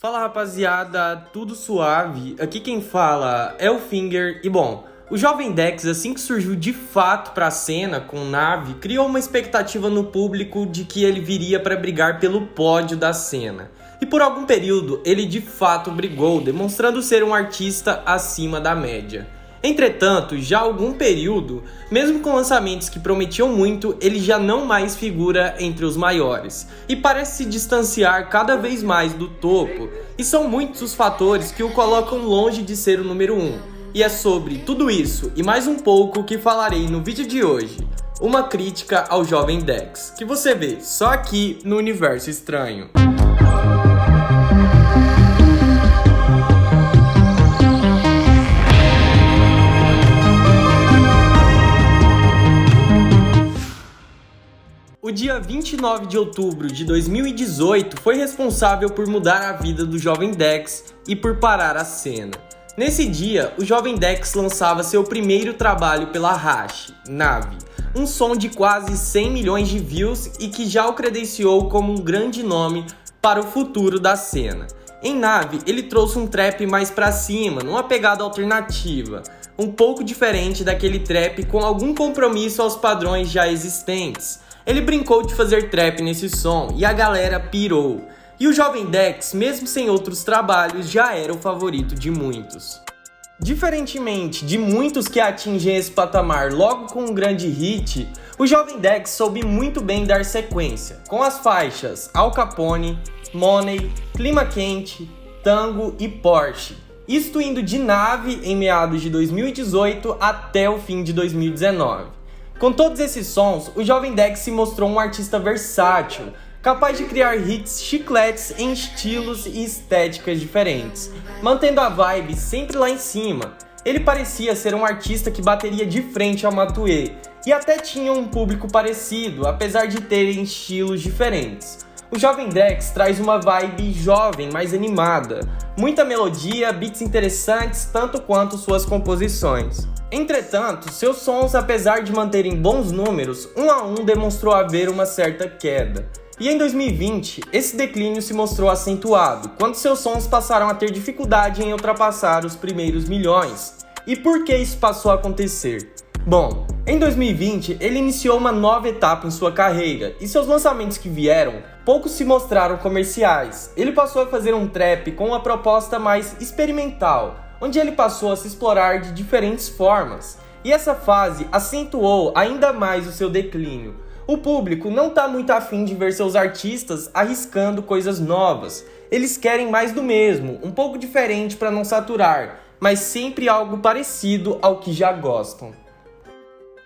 Fala rapaziada, tudo suave? Aqui quem fala é o Finger e bom, o Jovem Dex assim que surgiu de fato pra cena com Na'Vi, criou uma expectativa no público de que ele viria para brigar pelo pódio da cena. E por algum período ele de fato brigou, demonstrando ser um artista acima da média. Entretanto, já há algum período, mesmo com lançamentos que prometiam muito, ele já não mais figura entre os maiores e parece se distanciar cada vez mais do topo, e são muitos os fatores que o colocam longe de ser o número 1. E é sobre tudo isso e mais um pouco que falarei no vídeo de hoje, uma crítica ao Jovem Dex, que você vê só aqui no Universo Estranho. O dia 29 de outubro de 2018 foi responsável por mudar a vida do Jovem Dex e por parar a cena. Nesse dia, o Jovem Dex lançava seu primeiro trabalho pela Hash, Na'Vi, um som de quase 100 milhões de views e que já o credenciou como um grande nome para o futuro da cena. Em Na'Vi, ele trouxe um trap mais pra cima, numa pegada alternativa, um pouco diferente daquele trap com algum compromisso aos padrões já existentes. Ele brincou de fazer trap nesse som e a galera pirou. E o Jovem Dex, mesmo sem outros trabalhos, já era o favorito de muitos. Diferentemente de muitos que atingem esse patamar logo com um grande hit, o Jovem Dex soube muito bem dar sequência, com as faixas Al Capone, Money, Clima Quente, Tango e Porsche. Isto indo de Na'Vi em meados de 2018 até o fim de 2019. Com todos esses sons, o Jovem Dex se mostrou um artista versátil, capaz de criar hits chicletes em estilos e estéticas diferentes, mantendo a vibe sempre lá em cima. Ele parecia ser um artista que bateria de frente ao Matuê, e até tinha um público parecido, apesar de terem estilos diferentes. O Jovem Dex traz uma vibe jovem, mais animada, muita melodia, beats interessantes, tanto quanto suas composições. Entretanto, seus sons, apesar de manterem bons números, um a um demonstrou haver uma certa queda. E em 2020, esse declínio se mostrou acentuado, quando seus sons passaram a ter dificuldade em ultrapassar os primeiros milhões. E por que isso passou a acontecer? Bom, em 2020, ele iniciou uma nova etapa em sua carreira, e seus lançamentos que vieram, poucos se mostraram comerciais. Ele passou a fazer um trap com uma proposta mais experimental, onde ele passou a se explorar de diferentes formas, e essa fase acentuou ainda mais o seu declínio. O público não está muito afim de ver seus artistas arriscando coisas novas, eles querem mais do mesmo, um pouco diferente para não saturar, mas sempre algo parecido ao que já gostam.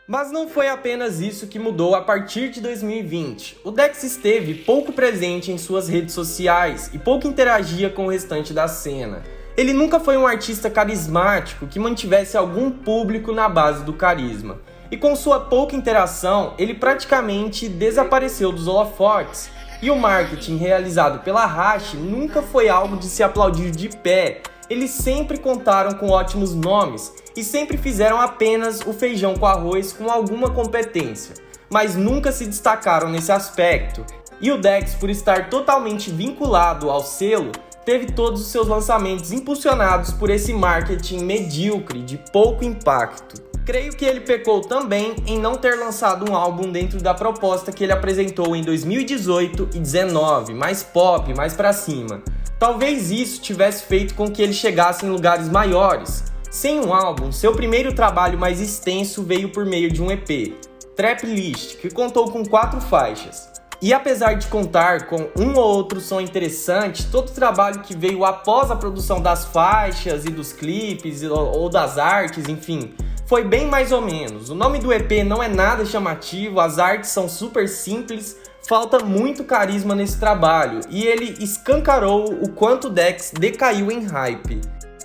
Mas não foi apenas isso que mudou a partir de 2020. O Dex esteve pouco presente em suas redes sociais e pouco interagia com o restante da cena. Ele nunca foi um artista carismático que mantivesse algum público na base do carisma. E com sua pouca interação, ele praticamente desapareceu dos holofotes. E o marketing realizado pela Hash nunca foi algo de se aplaudir de pé. Eles sempre contaram com ótimos nomes e sempre fizeram apenas o feijão com arroz com alguma competência, mas nunca se destacaram nesse aspecto. E o Dex, por estar totalmente vinculado ao selo, teve todos os seus lançamentos impulsionados por esse marketing medíocre de pouco impacto. Creio que ele pecou também em não ter lançado um álbum dentro da proposta que ele apresentou em 2018 e 2019, mais pop, mais pra cima. Talvez isso tivesse feito com que ele chegasse em lugares maiores. Sem um álbum, seu primeiro trabalho mais extenso veio por meio de um EP, Trap List, que contou com 4 faixas. E apesar de contar com um ou outro som interessante, todo o trabalho que veio após a produção das faixas e dos clipes ou das artes, enfim, foi bem mais ou menos. O nome do EP não é nada chamativo, as artes são super simples, falta muito carisma nesse trabalho e ele escancarou o quanto o Dex decaiu em hype.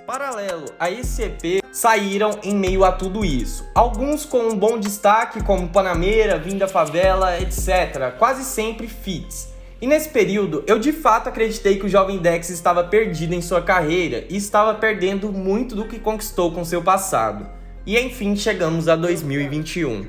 Paralelo a esse EP, saíram em meio a tudo isso. Alguns com um bom destaque, como Panameira, Vim da Favela, etc. Quase sempre feats. E nesse período, eu de fato acreditei que o Jovem Dex estava perdido em sua carreira e estava perdendo muito do que conquistou com seu passado. E enfim, chegamos a 2021.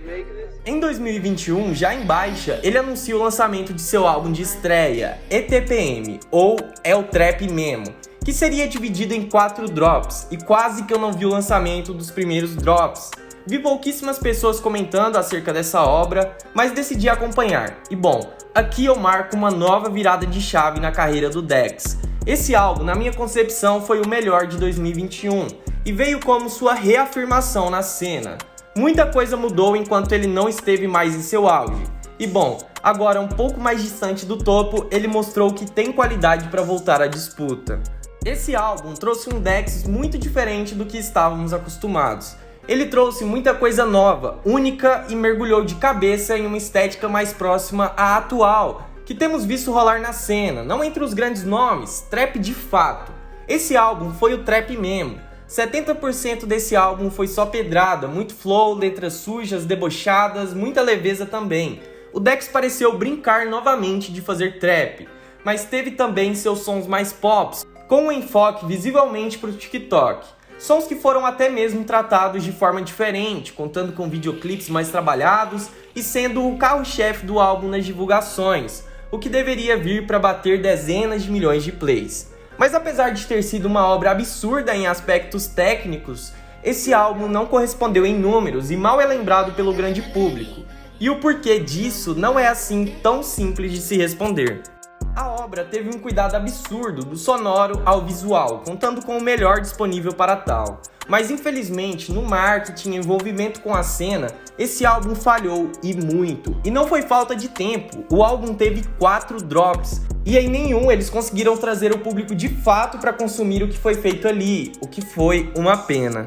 Em 2021, já em baixa, ele anuncia o lançamento de seu álbum de estreia, ETPM, ou É o Trap Memo, que seria dividido em 4 drops, e quase que eu não vi o lançamento dos primeiros drops. Vi pouquíssimas pessoas comentando acerca dessa obra, mas decidi acompanhar. E bom, aqui eu marco uma nova virada de chave na carreira do Dex. Esse álbum, na minha concepção, foi o melhor de 2021 e veio como sua reafirmação na cena. Muita coisa mudou enquanto ele não esteve mais em seu auge. E bom, agora um pouco mais distante do topo, ele mostrou que tem qualidade para voltar à disputa. Esse álbum trouxe um Dex muito diferente do que estávamos acostumados. Ele trouxe muita coisa nova, única e mergulhou de cabeça em uma estética mais próxima à atual, que temos visto rolar na cena, não entre os grandes nomes, trap de fato. Esse álbum foi o Trap Memo. 70% desse álbum foi só pedrada, muito flow, letras sujas, debochadas, muita leveza também. O Dex pareceu brincar novamente de fazer trap, mas teve também seus sons mais pops, com um enfoque visivelmente para o TikTok. Sons que foram até mesmo tratados de forma diferente, contando com videoclipes mais trabalhados e sendo o carro-chefe do álbum nas divulgações, o que deveria vir para bater dezenas de milhões de plays. Mas apesar de ter sido uma obra absurda em aspectos técnicos, esse álbum não correspondeu em números e mal é lembrado pelo grande público. E o porquê disso não é assim tão simples de se responder. A obra teve um cuidado absurdo do sonoro ao visual, contando com o melhor disponível para tal. Mas infelizmente, no marketing e envolvimento com a cena, esse álbum falhou e muito. E não foi falta de tempo, o álbum teve 4 drops, e em nenhum eles conseguiram trazer o público de fato para consumir o que foi feito ali, o que foi uma pena.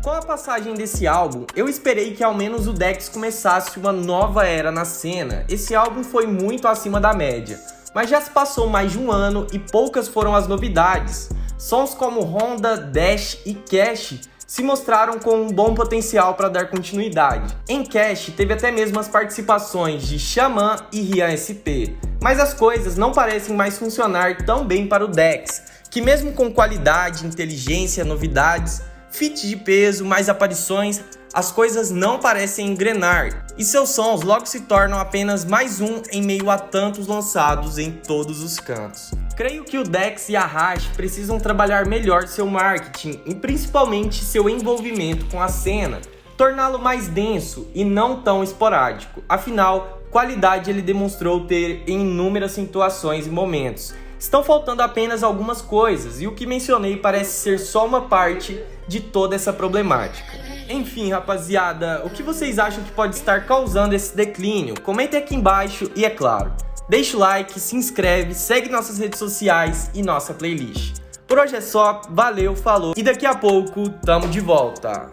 Com a passagem desse álbum, eu esperei que ao menos o Dex começasse uma nova era na cena. Esse álbum foi muito acima da média. Mas já se passou mais de um ano e poucas foram as novidades. Sons como Honda, Dash e Cash se mostraram com um bom potencial para dar continuidade. Em Cash teve até mesmo as participações de Xamã e Rian SP, mas as coisas não parecem mais funcionar tão bem para o Dex, que mesmo com qualidade, inteligência, novidades, feat de peso, mais aparições, as coisas não parecem engrenar, e seus sons logo se tornam apenas mais um em meio a tantos lançados em todos os cantos. Creio que o Dex e a Hash precisam trabalhar melhor seu marketing e principalmente seu envolvimento com a cena, torná-lo mais denso e não tão esporádico. Afinal, qualidade ele demonstrou ter em inúmeras situações e momentos. Estão faltando apenas algumas coisas, e o que mencionei parece ser só uma parte de toda essa problemática. Enfim, rapaziada, o que vocês acham que pode estar causando esse declínio? Comentem aqui embaixo e, é claro, deixa o like, se inscreve, segue nossas redes sociais e nossa playlist. Por hoje é só, valeu, falou e daqui a pouco tamo de volta.